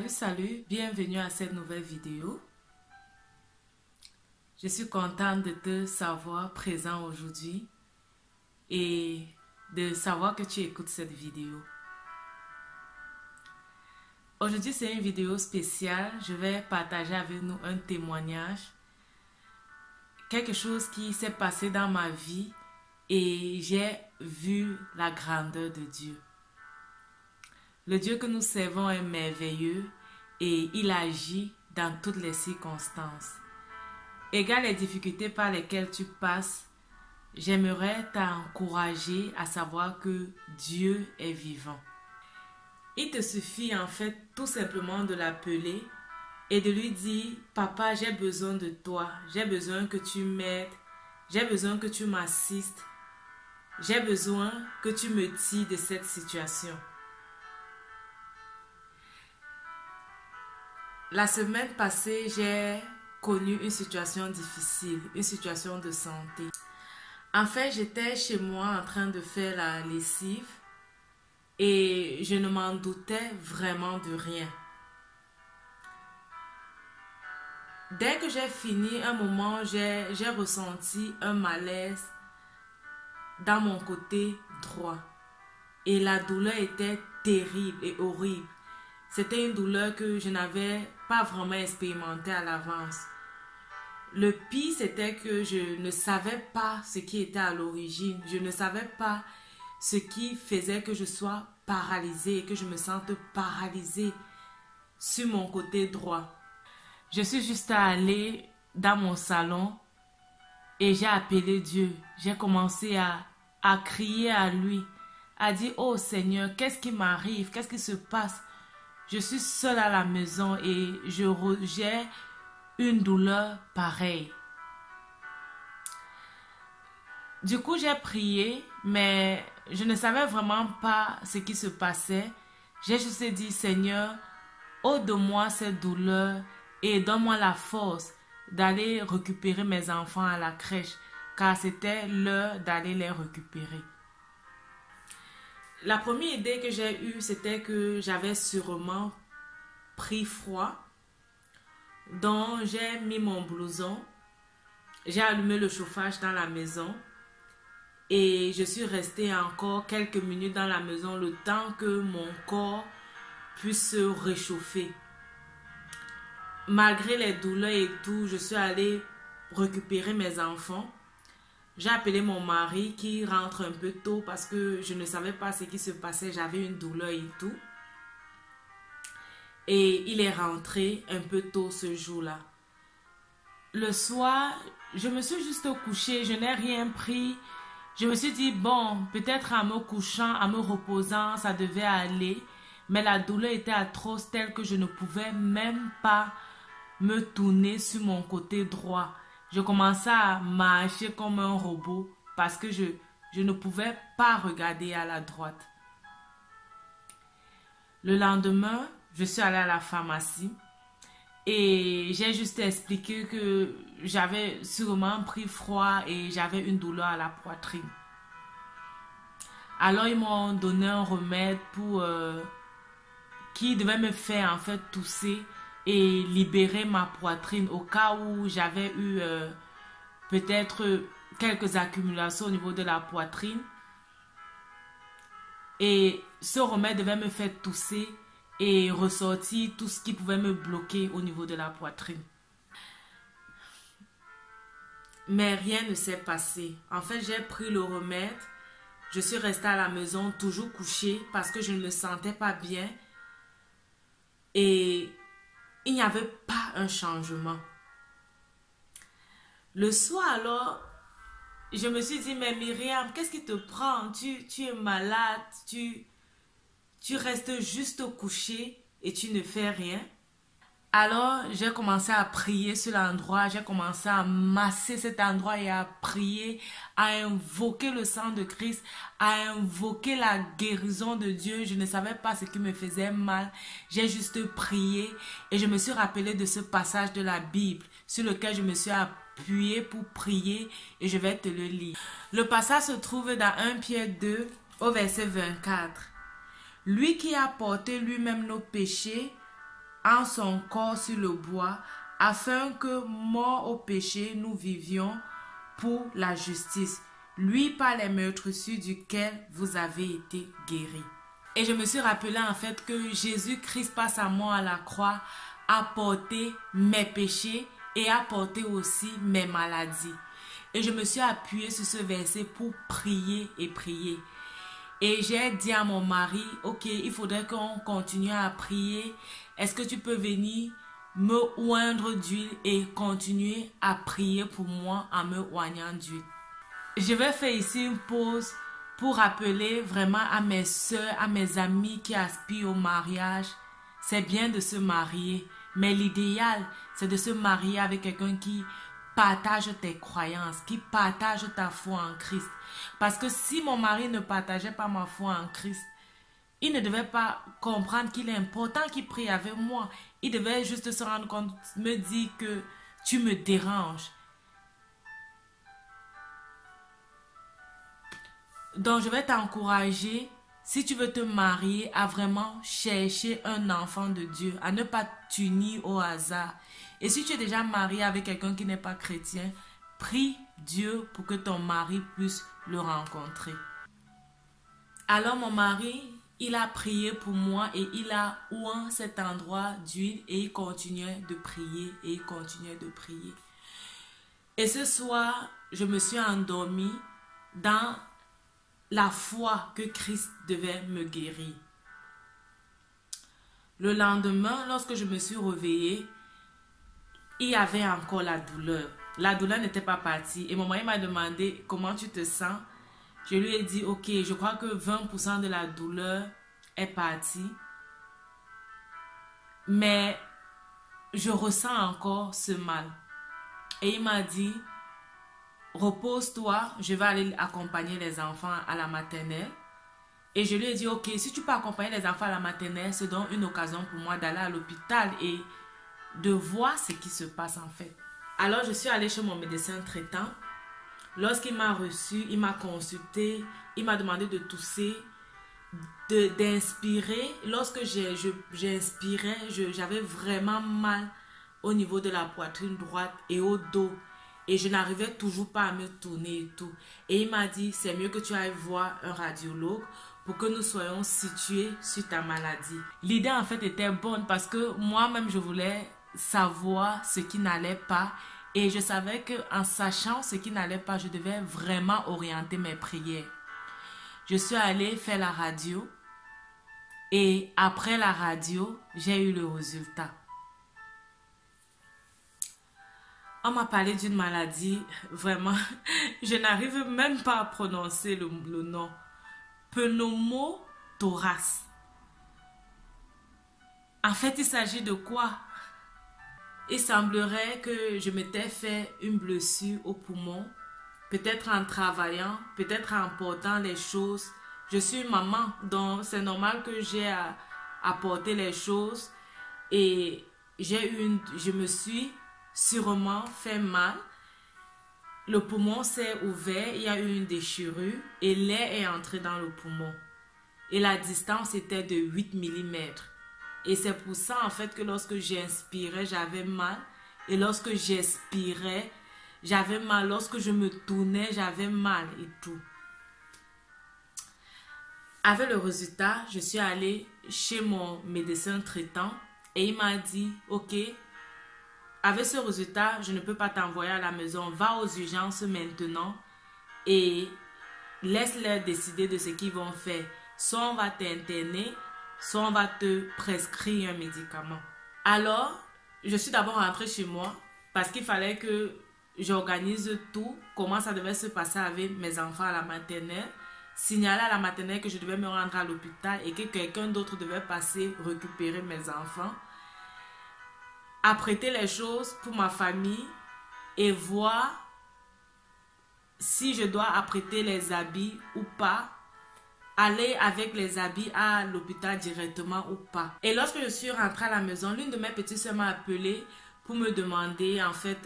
Salut, bienvenue à cette nouvelle vidéo. Je suis contente de te savoir présent aujourd'hui et de savoir que tu écoutes cette vidéo. Aujourd'hui, c'est une vidéo spéciale. Je vais partager avec nous un témoignage, quelque chose qui s'est passé dans ma vie et j'ai vu la grandeur de Dieu. Le Dieu que nous servons est merveilleux et il agit dans toutes les circonstances. Égale les difficultés par lesquelles tu passes, j'aimerais t'encourager à savoir que Dieu est vivant. Il te suffit en fait tout simplement de l'appeler et de lui dire « Papa, j'ai besoin de toi, j'ai besoin que tu m'aides, j'ai besoin que tu m'assistes, j'ai besoin que tu me tires de cette situation. » La semaine passée, j'ai connu une situation difficile, une situation de santé. En fait, j'étais chez moi en train de faire la lessive et je ne m'en doutais vraiment de rien. Dès que j'ai fini, un moment, j'ai ressenti un malaise dans mon côté droit. Et la douleur était terrible et horrible. C'était une douleur que je n'avais pas vraiment expérimentée à l'avance. Le pire, c'était que je ne savais pas ce qui était à l'origine. Je ne savais pas ce qui faisait que je sois paralysée et que je me sente paralysée sur mon côté droit. Je suis juste allée dans mon salon et j'ai appelé Dieu. J'ai commencé à crier à lui, à dire « Oh Seigneur, qu'est-ce qui m'arrive? Qu'est-ce qui se passe? Je suis seule à la maison et j'ai une douleur pareille. » Du coup, j'ai prié, mais je ne savais vraiment pas ce qui se passait. J'ai juste dit « Seigneur, ôte de moi cette douleur et donne-moi la force d'aller récupérer mes enfants à la crèche, car c'était l'heure d'aller les récupérer. » La première idée que j'ai eue, c'était que j'avais sûrement pris froid. Donc, j'ai mis mon blouson, j'ai allumé le chauffage dans la maison et je suis restée encore quelques minutes dans la maison le temps que mon corps puisse se réchauffer. Malgré les douleurs et tout, je suis allée récupérer mes enfants. J'ai appelé mon mari qui rentre un peu tôt parce que je ne savais pas ce qui se passait. J'avais une douleur et tout. Et il est rentré un peu tôt ce jour-là. Le soir, je me suis juste couchée. Je n'ai rien pris. Je me suis dit, bon, peut-être en me couchant, en me reposant, ça devait aller. Mais la douleur était atroce telle que je ne pouvais même pas me tourner sur mon côté droit. Je commençais à marcher comme un robot parce que je ne pouvais pas regarder à la droite. Le lendemain, je suis allée à la pharmacie et j'ai juste expliqué que j'avais sûrement pris froid et j'avais une douleur à la poitrine. Alors, ils m'ont donné un remède qui devait me faire en fait tousser et libérer ma poitrine au cas où j'avais eu peut-être quelques accumulations au niveau de la poitrine. Et ce remède devait me faire tousser et ressortir tout ce qui pouvait me bloquer au niveau de la poitrine. Mais rien ne s'est passé. En fait, j'ai pris le remède. Je suis restée à la maison, toujours couchée parce que je ne me sentais pas bien. Et il n'y avait pas un changement. Le soir alors, je me suis dit, mais Myriam, qu'est-ce qui te prend? Tu es malade, tu restes juste couchée et tu ne fais rien. Alors, j'ai commencé à prier sur l'endroit, j'ai commencé à masser cet endroit et à prier, à invoquer le sang de Christ, à invoquer la guérison de Dieu. Je ne savais pas ce qui me faisait mal. J'ai juste prié et je me suis rappelé de ce passage de la Bible sur lequel je me suis appuyée pour prier et je vais te le lire. Le passage se trouve dans 1 Pierre 2 au verset 24. Lui qui a porté lui-même nos péchés en son corps sur le bois, afin que, morts au péché, nous vivions pour la justice. Lui par les meurtrissures duquel vous avez été guéris. Et je me suis rappelé en fait que Jésus-Christ par sa mort à la croix a porté mes péchés et a porté aussi mes maladies. Et je me suis appuyée sur ce verset pour prier et prier. Et j'ai dit à mon mari, ok, il faudrait qu'on continue à prier. Est-ce que tu peux venir me oindre d'huile et continuer à prier pour moi en me oignant d'huile? Je vais faire ici une pause pour rappeler vraiment à mes soeurs, à mes amis qui aspirent au mariage. C'est bien de se marier, mais l'idéal, c'est de se marier avec quelqu'un qui partage tes croyances, qui partage ta foi en Christ. Parce que si mon mari ne partageait pas ma foi en Christ, il ne devait pas comprendre qu'il est important qu'il prie avec moi. Il devait juste se rendre compte, me dire que tu me déranges. Donc, je vais t'encourager, si tu veux te marier, à vraiment chercher un enfant de Dieu, à ne pas t'unir au hasard. Et si tu es déjà marié avec quelqu'un qui n'est pas chrétien, prie Dieu pour que ton mari puisse le rencontrer. Alors, mon mari, il a prié pour moi et il a oint cet endroit d'huile et il continuait de prier et il continuait de prier. Et ce soir, je me suis endormie dans la foi que Christ devait me guérir. Le lendemain, lorsque je me suis réveillée, il y avait encore la douleur. La douleur n'était pas partie. Et mon mari m'a demandé comment tu te sens. Je lui ai dit, ok, je crois que 20% de la douleur est partie. Mais je ressens encore ce mal. Et il m'a dit, repose-toi, je vais aller accompagner les enfants à la maternelle. Et je lui ai dit, ok, si tu peux accompagner les enfants à la maternelle, c'est donc une occasion pour moi d'aller à l'hôpital et de voir ce qui se passe en fait. Alors je suis allée chez mon médecin traitant. Lorsqu'il m'a reçu, il m'a consulté, il m'a demandé de tousser, d'inspirer. Lorsque j'inspirais, j'avais vraiment mal au niveau de la poitrine droite et au dos. Et je n'arrivais toujours pas à me tourner et tout. Et il m'a dit, c'est mieux que tu ailles voir un radiologue pour que nous soyons situés sur ta maladie. L'idée en fait était bonne parce que moi-même je voulais savoir ce qui n'allait pas. Et je savais qu'en sachant ce qui n'allait pas, je devais vraiment orienter mes prières. Je suis allée faire la radio. Et après la radio, j'ai eu le résultat. On m'a parlé d'une maladie, vraiment, je n'arrive même pas à prononcer le nom. Pneumothorax. En fait, il s'agit de quoi? Il semblerait que je m'étais fait une blessure au poumon, peut-être en travaillant, peut-être en portant les choses. Je suis une maman, donc c'est normal que j'ai à porter les choses. Et je me suis sûrement fait mal. Le poumon s'est ouvert, il y a eu une déchirure et l'air est entré dans le poumon. Et la distance était de 8 mm. Et c'est pour ça en fait que lorsque j'inspirais, j'avais mal. Et lorsque j'expirais, j'avais mal. Lorsque je me tournais, j'avais mal et tout. Avec le résultat, je suis allée chez mon médecin traitant et il m'a dit, ok, avec ce résultat, je ne peux pas t'envoyer à la maison. Va aux urgences maintenant et laisse-les décider de ce qu'ils vont faire. Soit on va t'interner, soit on va te prescrire un médicament. Alors, je suis d'abord rentrée chez moi parce qu'il fallait que j'organise tout, comment ça devait se passer avec mes enfants à la maternelle, signaler à la maternelle que je devais me rendre à l'hôpital et que quelqu'un d'autre devait passer récupérer mes enfants, apprêter les choses pour ma famille et voir si je dois apprêter les habits ou pas, aller avec les habits à l'hôpital directement ou pas. Et lorsque je suis rentrée à la maison, l'une de mes petites soeurs m'a appelée pour me demander en fait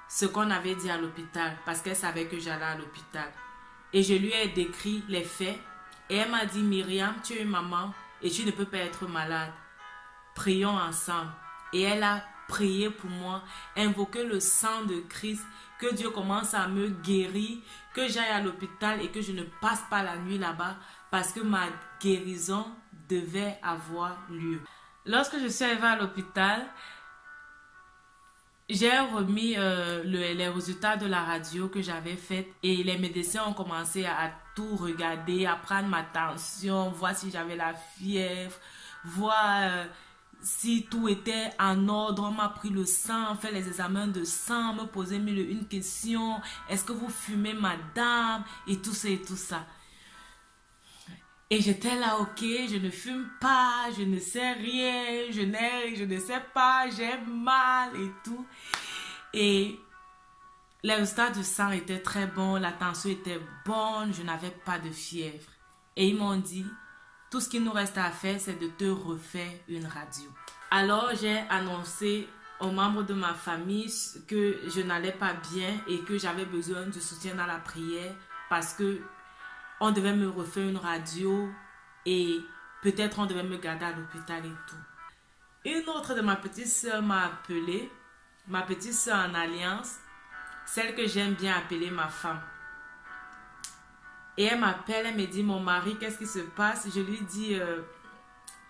ce qu'on avait dit à l'hôpital parce qu'elle savait que j'allais à l'hôpital. Et je lui ai décrit les faits et elle m'a dit, Myriam, tu es une maman et tu ne peux pas être malade. prions ensemble. Et elle a prié pour moi, invoqué le sang de Christ, que Dieu commence à me guérir, que j'aille à l'hôpital et que je ne passe pas la nuit là-bas parce que ma guérison devait avoir lieu. Lorsque je suis arrivée à l'hôpital, j'ai remis les résultats de la radio que j'avais faite et les médecins ont commencé à tout regarder, à prendre ma tension, voir si j'avais la fièvre, voir si tout était en ordre. On m'a pris le sang, fait les examens de sang, me poser mille et une questions. Est-ce que vous fumez, madame? Et tout ça et tout ça. Et j'étais là, ok, je ne fume pas, je ne sais rien, je ne sais pas, j'ai mal et tout. Et les résultats du sang étaient très bons, la tension était bonne, je n'avais pas de fièvre. Et ils m'ont dit, tout ce qu'il nous reste à faire, c'est de te refaire une radio. Alors j'ai annoncé aux membres de ma famille que je n'allais pas bien et que j'avais besoin de soutien dans la prière parce que on devait me refaire une radio et peut-être on devait me garder à l'hôpital et tout. Une autre de ma petite soeur m'a appelée, ma petite soeur en alliance, celle que j'aime bien appeler ma femme. Et elle m'appelle, elle me dit, mon mari, qu'est-ce qui se passe? Je lui dis,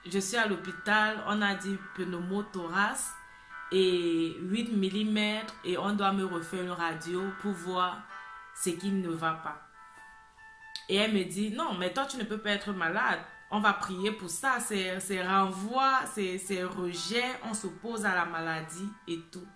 je suis à l'hôpital, on a dit pneumothorax et 8 mm et on doit me refaire une radio pour voir ce qui ne va pas. Et elle me dit, non, mais toi, tu ne peux pas être malade. On va prier pour ça. C'est renvoi, c'est rejet. On s'oppose à la maladie et tout.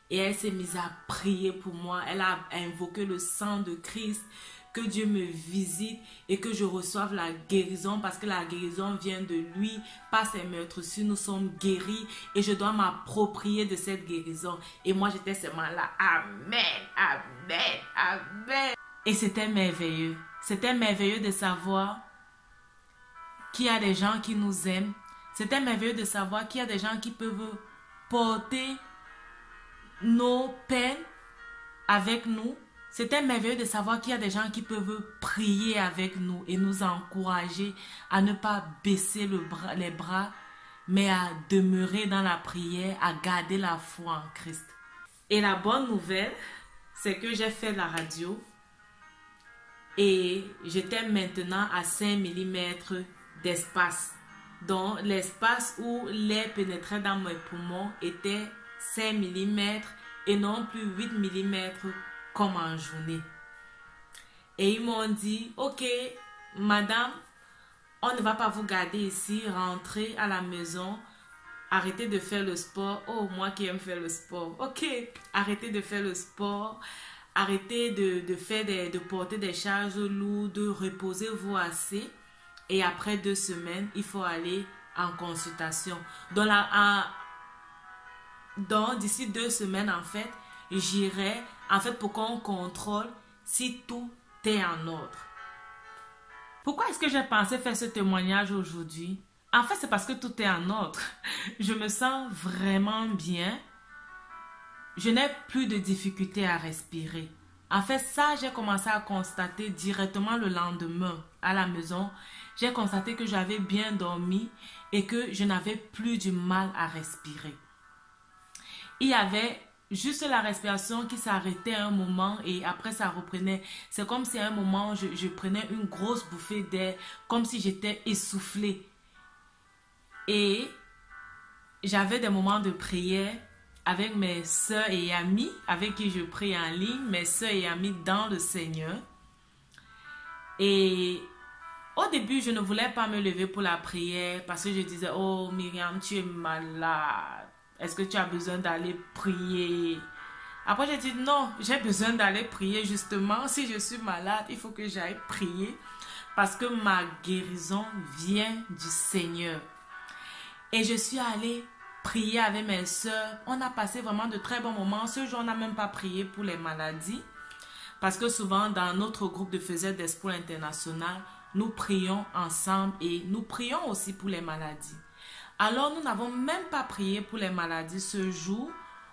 Et elle s'est mise à prier pour moi. Elle a invoqué le sang de Christ. Que Dieu me visite et que je reçoive la guérison parce que la guérison vient de lui. Par ses meurtres-ci, nous sommes guéris et je dois m'approprier de cette guérison. Et moi, j'étais seulement là. Amen, amen, amen. Et c'était merveilleux. C'était merveilleux de savoir qu'il y a des gens qui nous aiment. C'était merveilleux de savoir qu'il y a des gens qui peuvent porter nos peines avec nous. C'était merveilleux de savoir qu'il y a des gens qui peuvent prier avec nous et nous encourager à ne pas baisser les bras, mais à demeurer dans la prière, à garder la foi en Christ. Et la bonne nouvelle, c'est que j'ai fait la radio. Et j'étais maintenant à 5 mm d'espace. Donc l'espace où l'air pénétrait dans mes poumons était 5 mm et non plus 8 mm comme en journée. Et ils m'ont dit, ok, madame, on ne va pas vous garder ici, rentrez à la maison, arrêtez de faire le sport. Oh, moi qui aime faire le sport. Ok, arrêtez de faire le sport. Arrêtez de porter des charges lourdes, reposez-vous assez. Et après 2 semaines, il faut aller en consultation. Donc d'ici 2 semaines, en fait, j'irai pour qu'on contrôle si tout est en ordre. Pourquoi est-ce que j'ai pensé faire ce témoignage aujourd'hui? En fait, c'est parce que tout est en ordre. Je me sens vraiment bien. Je n'ai plus de difficulté à respirer. En fait, ça, j'ai commencé à constater directement le lendemain à la maison. J'ai constaté que j'avais bien dormi et que je n'avais plus du mal à respirer. Il y avait juste la respiration qui s'arrêtait à un moment et après ça reprenait. C'est comme si à un moment, je prenais une grosse bouffée d'air, comme si j'étais essoufflée. Et j'avais des moments de prière avec mes soeurs et amis avec qui je prie en ligne, mes soeurs et amis dans le Seigneur. Et au début, je ne voulais pas me lever pour la prière parce que je disais, oh Myriam, tu es malade. Est-ce que tu as besoin d'aller prier? Après, j'ai dit, non, j'ai besoin d'aller prier justement. Si je suis malade, il faut que j'aille prier parce que ma guérison vient du Seigneur. Et je suis allée prier avec mes soeurs. On a passé vraiment de très bons moments. Ce jour, on n'a même pas prié pour les maladies. Parce que souvent, dans notre groupe de faiseurs d'Espoir International, nous prions ensemble et nous prions aussi pour les maladies. Alors, nous n'avons même pas prié pour les maladies ce jour.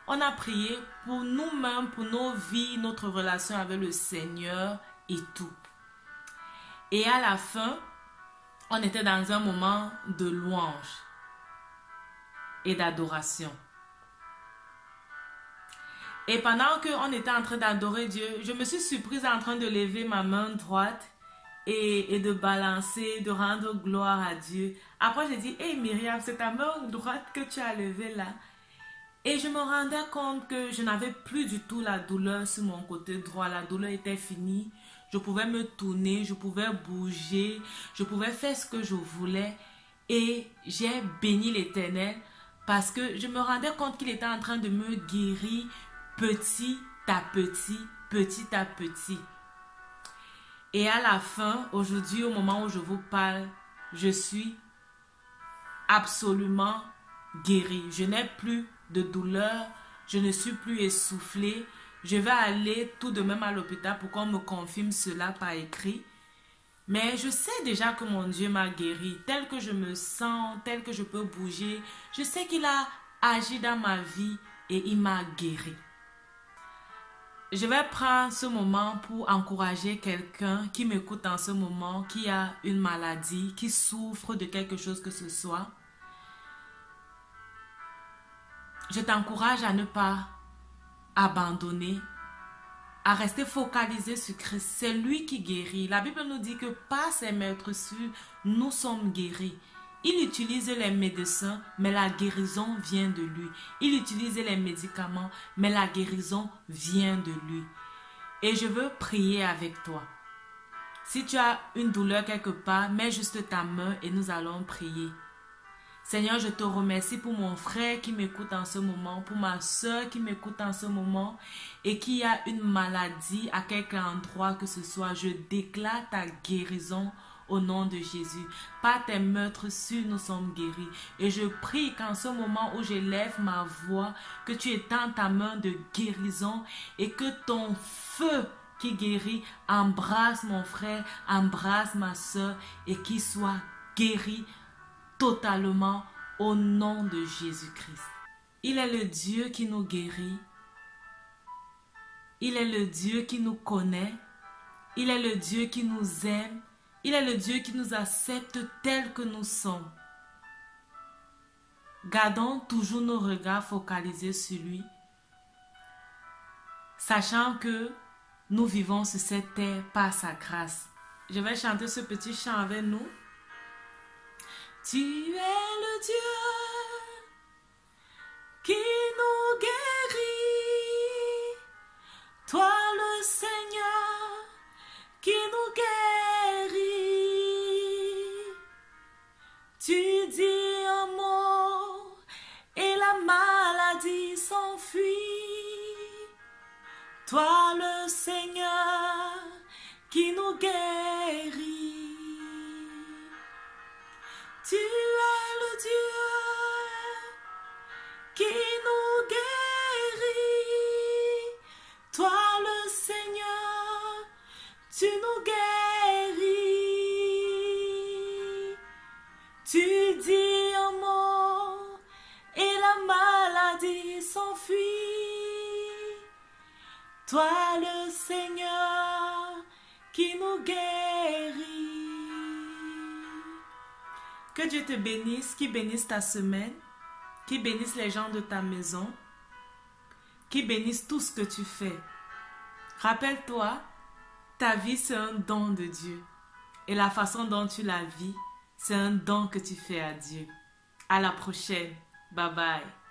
On a prié pour nous-mêmes, pour nos vies, notre relation avec le Seigneur et tout. Et à la fin, on était dans un moment de louange. et d'adoration. Et pendant qu'on était en train d'adorer Dieu, je me suis surprise en train de lever ma main droite et de balancer, de rendre gloire à Dieu. Après, j'ai dit, hey Myriam, c'est ta main droite que tu as levée là. Et je me rendais compte que je n'avais plus du tout la douleur sur mon côté droit. La douleur était finie. Je pouvais me tourner, je pouvais bouger, je pouvais faire ce que je voulais. Et j'ai béni l'Éternel parce que je me rendais compte qu'il était en train de me guérir petit à petit, petit à petit. Et à la fin, aujourd'hui, au moment où je vous parle, je suis absolument guérie. Je n'ai plus de douleur, je ne suis plus essoufflée. Je vais aller tout de même à l'hôpital pour qu'on me confirme cela par écrit. Mais je sais déjà que mon Dieu m'a guéri, tel que je me sens, tel que je peux bouger. Je sais qu'il a agi dans ma vie et il m'a guéri. Je vais prendre ce moment pour encourager quelqu'un qui m'écoute en ce moment, qui a une maladie, qui souffre de quelque chose que ce soit. Je t'encourage à ne pas abandonner, à rester focalisé sur Christ. C'est lui qui guérit. La Bible nous dit que par ses meurtrissures, nous sommes guéris. Il utilise les médecins, mais la guérison vient de lui. Il utilise les médicaments, mais la guérison vient de lui. Et je veux prier avec toi. Si tu as une douleur quelque part, mets juste ta main et nous allons prier. Seigneur, je te remercie pour mon frère qui m'écoute en ce moment, pour ma soeur qui m'écoute en ce moment et qui a une maladie à quelque endroit que ce soit. Je déclare ta guérison au nom de Jésus. Par tes meurtrissures, nous sommes guéris. Et je prie qu'en ce moment où j'élève ma voix, que tu étends ta main de guérison et que ton feu qui guérit embrasse mon frère, embrasse ma soeur et qu'il soit guéri totalement au nom de Jésus-Christ. Il est le Dieu qui nous guérit. Il est le Dieu qui nous connaît. Il est le Dieu qui nous aime. Il est le Dieu qui nous accepte tels que nous sommes. Gardons toujours nos regards focalisés sur lui, sachant que nous vivons sur cette terre par sa grâce. Je vais chanter ce petit chant avec nous. Tu es le Dieu qui nous guérit, toi le Seigneur qui nous guérit. Tu dis un mot et la maladie s'enfuit, toi le Seigneur qui nous guérit. Tu es le Dieu qui nous guérit, toi le Seigneur, tu nous guéris. Tu dis un mot et la maladie s'enfuit, toi le Seigneur qui nous guérit. Que Dieu te bénisse, qu'il bénisse ta semaine, qu'il bénisse les gens de ta maison, qu'il bénisse tout ce que tu fais. Rappelle-toi, ta vie c'est un don de Dieu. Et la façon dont tu la vis, c'est un don que tu fais à Dieu. À la prochaine. Bye bye.